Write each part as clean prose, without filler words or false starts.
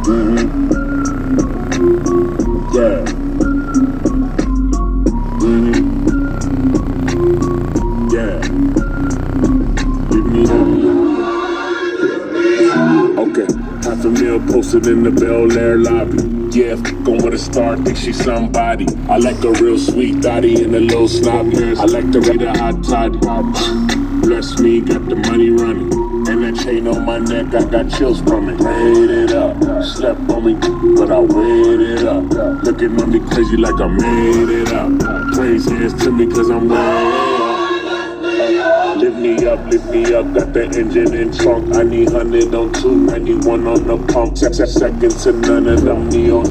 Yeah. Yeah. Give me that. Okay. Half a meal posted in the Bel Air lobby. Yeah, gon' with a star, think she's somebody. I like a real sweet thotty and a little snot nurse. I like to read a hot toddy. Bless me, got the money running. And that chain on my neck, I got chills from it. Weighed it up, slept on me, but I weighed it up. Looking at me crazy like I made it up. Praise hands to me cause I'm way up. Lift me up, got the engine in trunk. I need 100 on 291 on the pump. Seconds to none of them neon.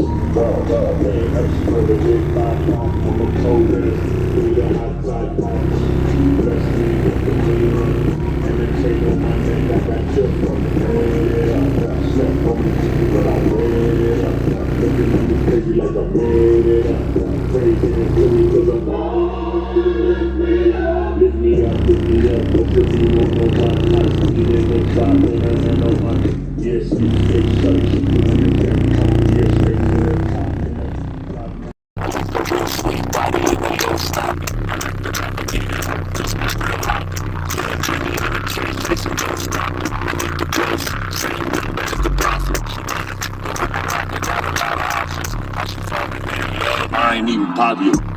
I ain't even popular.